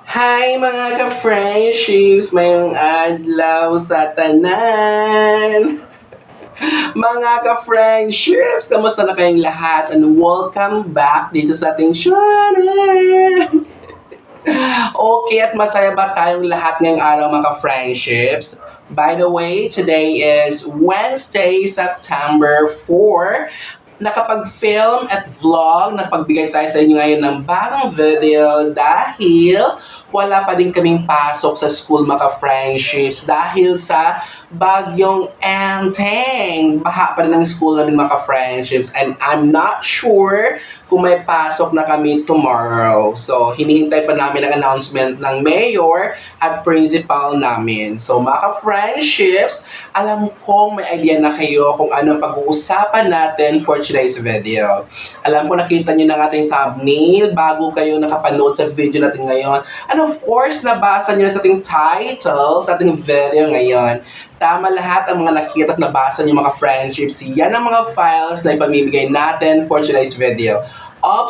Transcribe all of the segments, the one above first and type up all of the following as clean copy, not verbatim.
Hi mga ka-friendships, mayong adlaw sa tanan. Mga ka-friendships, kamusta na kayong lahat? And welcome back dito sa ating channel. Okay, at masaya ba tayong lahat ngayong araw mga ka-friendships? By the way, today is Wednesday, September 4. Nakapag-film at vlog, nakapagbigay tayo sa inyo ngayon ng bagong video dahil wala pa din kaming pasok sa school mga friendships dahil sa bagyong Enteng. Baha pa rin ang school namin mga friendships and I'm not sure kung may pasok na kami tomorrow. So, hinihintay pa namin ang announcement ng mayor at principal namin. So, mga friendships, alam kong may idea na kayo kung anong pag-uusapan natin for today's video. Alam ko nakita nyo ng ating thumbnail bago kayo nakapanood sa video natin ngayon. And of course, nabasa nyo na sa ating title sa ating video ngayon. Tama lahat ang mga nakita at nabasa niyo mga friendships. Yan ang mga files na ipamimigay natin for today's video.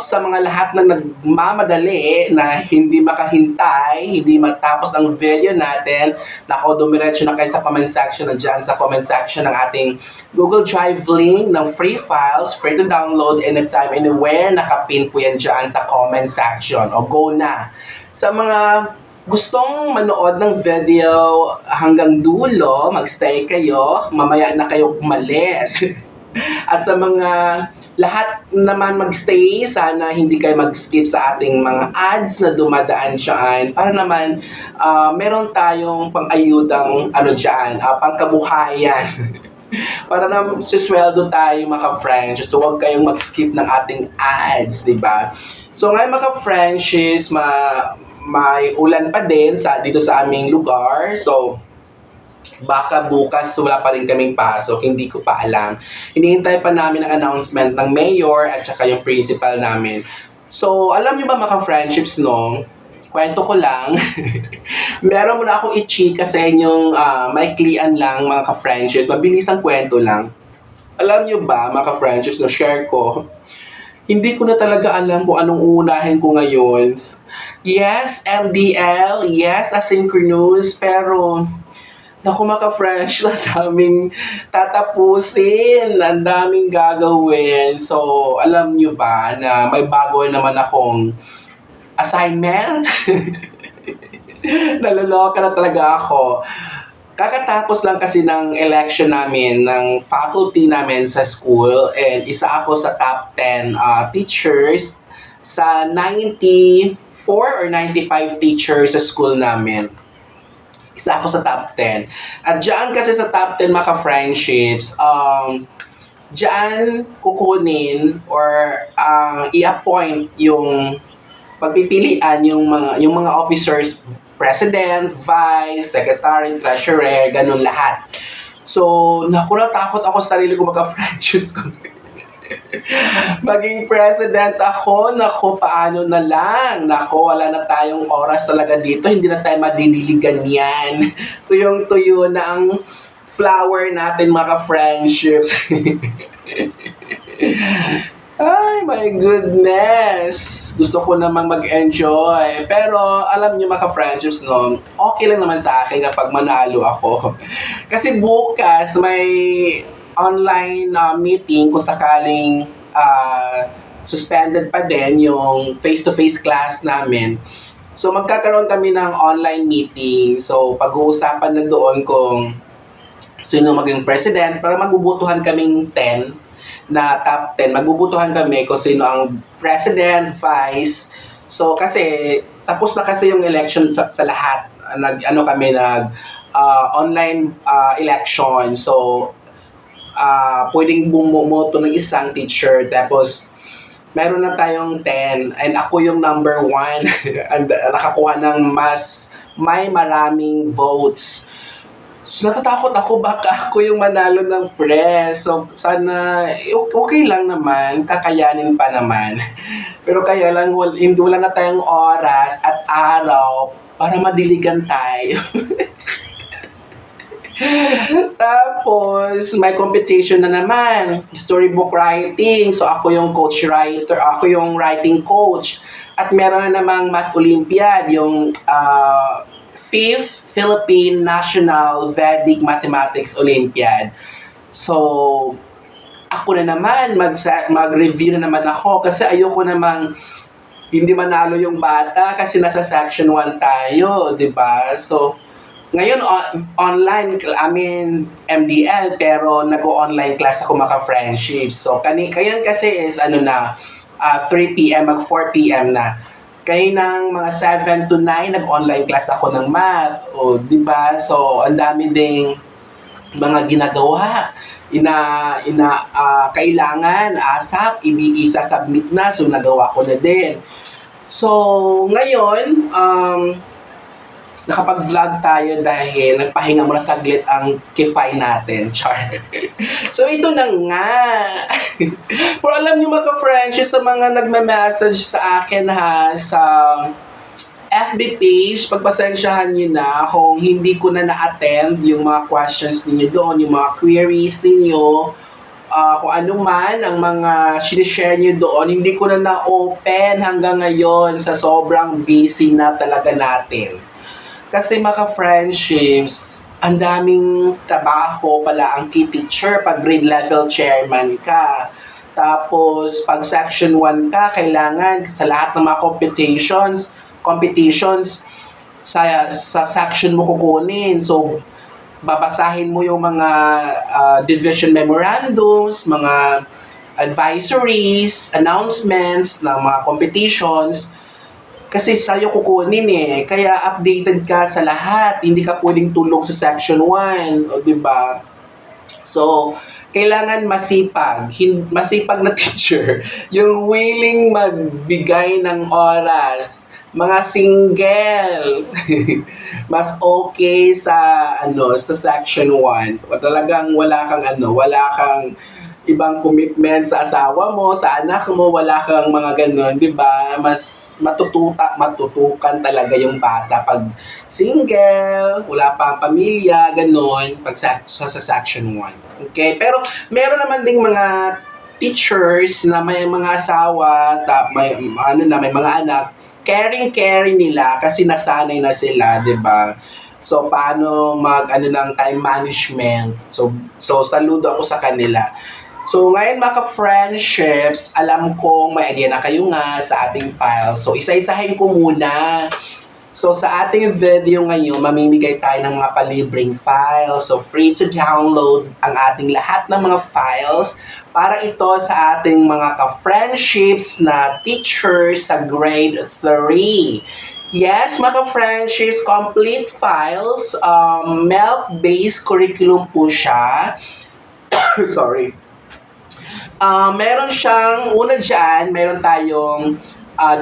Sa mga lahat ng nagmamadali na hindi makahintay, hindi matapos ang video natin, nako, dumiretso na kayo sa comment section, nandiyan sa comment section ng ating Google Drive link ng free files, free to download anytime, anywhere. Nakapin po yan dyan sa comment section. O go na! Sa mga gustong manood ng video hanggang dulo, magstay kayo, mamaya na kayo umalis. At sa mga lahat naman magstay, sana hindi kayo mag-skip sa ating mga ads na dumadaan dyan para naman meron tayong pang-ayudang pangkabuhayan. Para na sisweldo tayo mga friends. So huwag kayong mag-skip ng ating ads, di ba? So ngayon mga friends, may ulan pa din dito sa aming lugar. So, baka bukas wala pa rin kaming pasok, hindi ko pa alam. Hinihintay pa namin ang announcement ng mayor at saka yung principal namin. So, alam niyo ba mga friendships no? Kwento ko lang. Meron muna akong i-chika sa inyong maiklian lang mga ka-friendships. Mabilis ang kwento lang. Alam niyo ba mga ka-friendships no, share ko, hindi ko na talaga alam kung anong uunahin ko ngayon. Yes, MDL. Yes, asynchronous. Pero, naku mga friends, ang daming tatapusin. Ang daming gagawin. So, alam nyo ba na may bago naman akong assignment? Naloloka na talaga ako. Kakatapos lang kasi ng election namin, ng faculty namin sa school, and isa ako sa top 10 teachers sa 94 or 95 teachers sa school namin. Isa ako sa top 10. At diyan kasi sa top 10 mga friendships, diyan kukunin or i-appoint yung pagpipilian yung mga officers, president, vice, secretary, treasurer, ganun lahat. So, natakot ako sa sarili ko mga friendships ko. Maging president ako, naku, paano na lang? Naku, wala na tayong oras talaga dito, hindi na tayo madidiligan yan. Tuyong-tuyo na ang flower natin, mga friendships. Ay, my goodness! Gusto ko namang mag-enjoy. Pero, alam niyo mga friendships, no, okay lang naman sa akin kapag manalo ako. Kasi bukas, may online meeting kung sakaling suspended pa din yung face-to-face class namin. So, magkakaroon kami ng online meeting. So, pag-uusapan na doon kung sino maging president para magbubutuhan kaming 10 na top 10. Magbubutuhan kami kung sino ang president, vice. So, kasi tapos na kasi yung election sa lahat. Online election. So, pwedeng bumoto ng isang teacher. Tapos, meron na tayong 10. And ako yung number 1. And nakakuha ng may maraming votes. So, natatakot ako baka ako yung manalo ng press. So, sana, okay lang naman, kakayanin pa naman. Pero kaya lang, wala na tayong oras at araw para madiligan tayo. Tapos, may competition na naman. Storybook writing. So, ako yung coach writer. Ako yung writing coach. At meron namang Math Olympiad, yung 5th Philippine National Vedic Mathematics Olympiad. So, ako na naman, mag-review na naman ako kasi ayoko namang hindi manalo yung bata kasi nasa section 1 tayo, di ba? So, ngayon online, MDL, pero nag-online class ako maka-friendships. So, kayan kasi is 3 p.m. mag 4 p.m. na. Kayo ng mga 7 to 9, nag-online class ako ng math. O, di ba? So, ang dami ding mga ginagawa. Kailangan ASAP, isa-submit na. So, nagawa ko na din. So, ngayon, nakapag-vlog tayo dahil nagpahinga muna saglit ang Kify natin. Char. So, ito na nga. Pero alam nyo mga ka-friends, sa mga nagme-message sa akin sa FB page, pagpasensyahan nyo na kung hindi ko na na-attend yung mga questions ninyo doon, yung mga queries ninyo, kung ano man ang mga sinishare nyo doon, hindi ko na na-open hanggang ngayon sa sobrang busy na talaga natin. Kasi mga friendships, ang daming trabaho pala ang key teacher pag grade level chairman ka. Tapos, pag section 1 ka, kailangan sa lahat ng mga competitions sa section mo kukunin. So, babasahin mo yung mga division memorandums, mga advisories, announcements ng mga competitions. Kasi sa'yo kukunin Kaya updated ka sa lahat. Hindi ka pwedeng tulog sa section 1. O, diba? So, kailangan masipag. Masipag na teacher. Yung willing magbigay ng oras. Mga single. Mas okay sa section 1. Talagang wala kang ibang commitment sa asawa mo, sa anak mo, wala kang mga ganun, di ba? Mas matutukan talaga yung bata pag single, wala pang pamilya, ganun, pag sa section 1. Okay? Pero meron naman ding mga teachers na may mga asawa, may mga anak, caring nila kasi nasanay na sila, di ba? So, paano ng time management. So saludo ako sa kanila. So, ngayon mga friendships, alam kong may idea na kayo nga sa ating file. So, isa-isahin ko muna. So, sa ating video ngayon, mamimigay tayo ng mga palibreng files. So, free to download ang ating lahat ng mga files para ito sa ating mga ka-friendships na teachers sa grade 3. Yes, mga friendships, complete files. MELP-based curriculum po siya. Sorry. Meron siyang, una dyan, meron tayong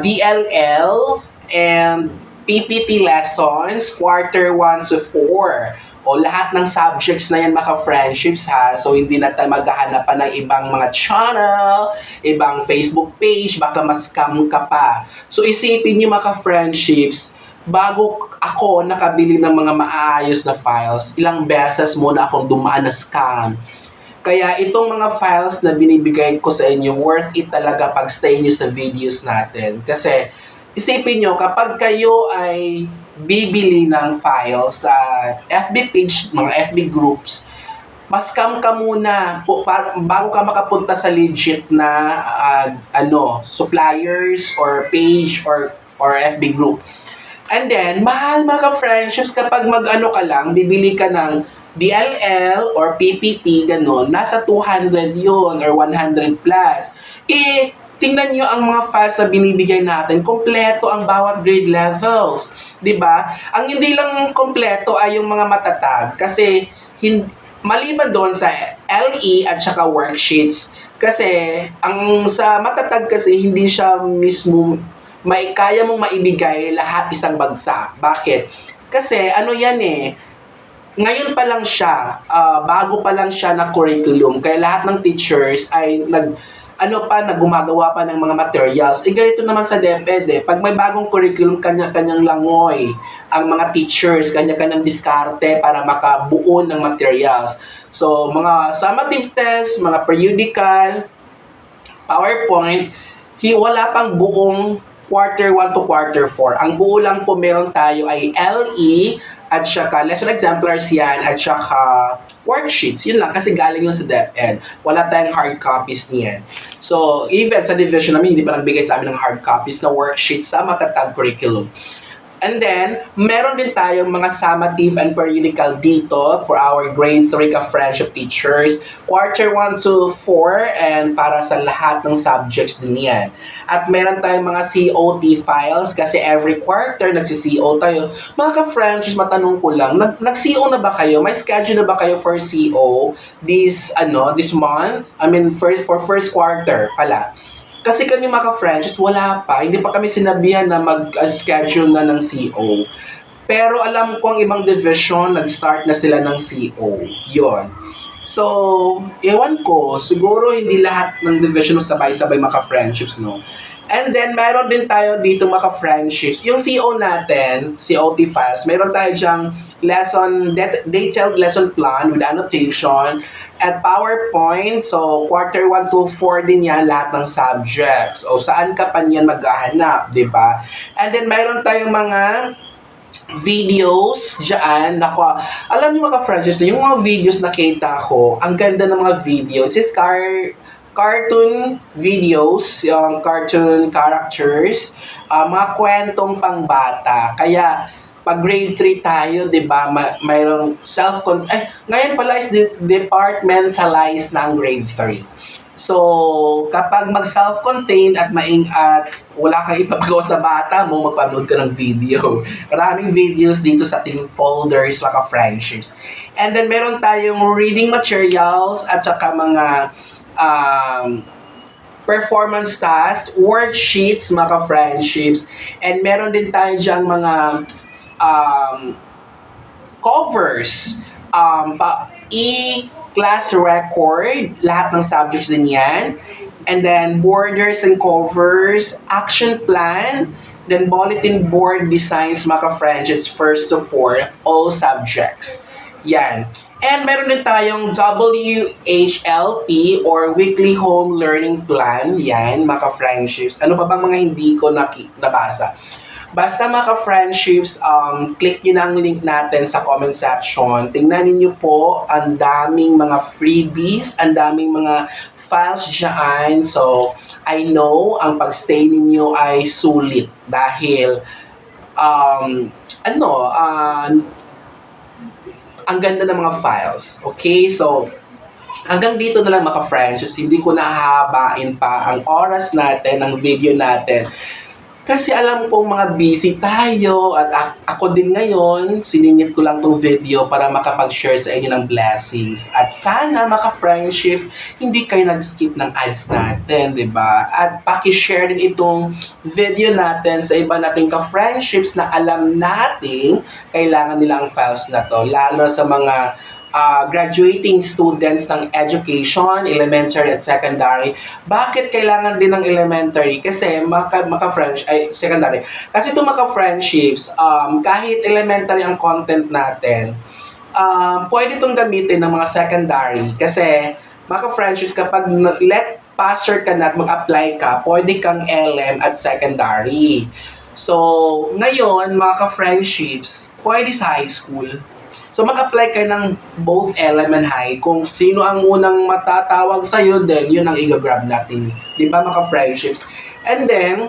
DLL and PPT lessons, quarter 1 to 4. O lahat ng subjects na yan mga friendships ha. So hindi na tayo maghahanap pa ng ibang mga channel, ibang Facebook page, baka ma-scam ka pa. So isipin niyo mga friendships, bago ako nakabili ng mga maayos na files, ilang beses muna akong dumaan na scam. Kaya itong mga files na binibigay ko sa inyo, worth it talaga pag stay nyo sa videos natin. Kasi isipin nyo, kapag kayo ay bibili ng files sa FB page, mga FB groups, mas-scam ka muna bago ka makapunta sa legit na suppliers or page or FB group. And then, mahal mga friendships kapag ka lang, bibili ka ng DLL or PPT, ganun, nasa 200 yun or 100 plus. Tingnan nyo ang mga files na binibigay natin, kompleto ang bawat grade levels. 'Di ba? Ang hindi lang kompleto ay yung mga matatag kasi maliban doon sa LE at saka worksheets. Kasi ang sa matatag kasi hindi siya mismo kaya mong maibigay lahat isang bagsak. Bakit? Kasi yan ngayon pa lang siya, bago pa lang siya na curriculum. Kaya lahat ng teachers ay gumagawa pa ng mga materials. Ganito naman sa DepEd Pag may bagong curriculum, kanya-kanyang langoy ang mga teachers, kanya-kanyang diskarte para makabuo ng materials. So, mga summative test, mga periodical, PowerPoint, wala pang buong quarter 1 to quarter 4. Ang buo lang po meron tayo ay LE at saka lesson exemplars yan at saka worksheets. Yun lang kasi galing yun sa DepEd. Wala tayong hard copies niyan. So, even sa division namin, hindi pa nagbigay sa amin ng hard copies na worksheets sa matatag curriculum. And then, meron din tayong mga summative and periodical dito for our grade 3 ka-friendship teachers, quarter 1 to 4, and para sa lahat ng subjects din yan. At meron tayong mga COT files kasi every quarter nagsi-CO tayo. Mga ka-friendships, matanong ko lang, nag-CO na ba kayo? May schedule na ba kayo for CO this month? I mean, for first quarter pala. Kasi kami mga ka-friends, wala pa. Hindi pa kami sinabihan na mag-schedule na ng CO. Pero alam ko ang ibang division, nag-start na sila ng CO. Yon. So, ewan ko, siguro hindi lahat ng division sabay-sabay mga ka-friendships, no? And then, meron din tayo dito mga ka-friendships. Yung CO natin, COT files, meron tayo dyang detailed lesson plan with annotation at PowerPoint. So, quarter 1 to 4 din yan lahat ng subjects. O, saan ka pa niyan maghahanap, di ba? And then, meron tayong mga videos dyan. Nako, alam niyo mga ka-friendships, yung mga videos nakita ko, ang ganda ng mga videos. Is cartoon videos, yung cartoon characters, mga kwentong pangbata. Kaya, pag grade 3 tayo, di ba, mayroong ngayon pala is departmentalized na ang grade 3. So, kapag mag-self-contained at wala kang ipapagawa sa bata mo, magpanood ka ng video. Maraming videos dito sa ating folders, mga friendships. And then, meron tayong reading materials at saka mga performance tasks, worksheets, mga friendships. And meron din tayo dyan mga covers, class record, lahat ng subjects din yan. And then, borders and covers, action plan, then bulletin board designs, mga friends, 1st to 4th, all subjects. Yan. And meron din tayong WHLP or Weekly Home Learning Plan. Yan, mga friendships. Ano pa bang mga hindi ko nabasa? Basta mga friendships, click nyo na ang link natin sa comment section. Tingnan niyo po, ang daming mga freebies, ang daming mga files dyan. So, I know, ang pagstay ninyo ay sulit dahil, ang ganda ng mga files. Okay, so, hanggang dito na lang mga friendships. Hindi ko nahahabain pa ang oras natin, ang video natin. Kasi alam kong mga busy tayo at ako din ngayon, siningit ko lang tong video para makapag-share sa inyo ng blessings. At sana mga friendships, hindi kayo nag-skip ng ads natin, di ba? At paki-share din itong video natin sa iba nating ka-friendships na alam nating kailangan nila ang files na to. Lalo sa mga graduating students ng education, elementary at secondary. Bakit kailangan din ng elementary? Kasi secondary. Kasi itong mga friendships, kahit elementary ang content natin, pwede itong gamitin ng mga secondary. Kasi mga friendships, kapag let passer ka na at mag-apply ka, pwede kang LM at secondary. So, ngayon, mga ka-friendships, pwede sa high school. So, mag-apply kayo ng both LM and high. Kung sino ang unang matatawag sa'yo, then yun ang i-grab natin. Di ba, mga friendships? And then,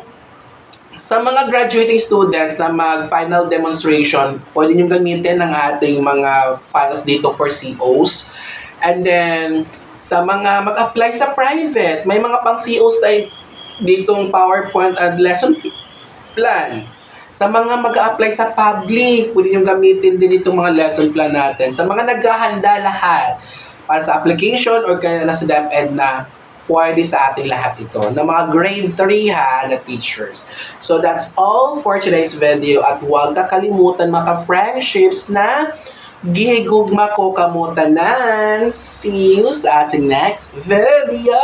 sa mga graduating students na mag-final demonstration, pwede nyo gamitin ang ating mga files dito for COs. And then, sa mga mag-apply sa private, may mga pang COs tayo ditong PowerPoint at lesson plan. Sa mga mag-a-apply sa public, pwede nyo gamitin din itong mga lesson plan natin. Sa mga naghahanda lahat para sa application or kaya nasa DepEd na, pwede sa ating lahat ito. Na mga grade 3 na teachers. So that's all for today's video. At huwag kakalimutan mga friendships na gihigugma ko kamutanan. See you sa ating next video!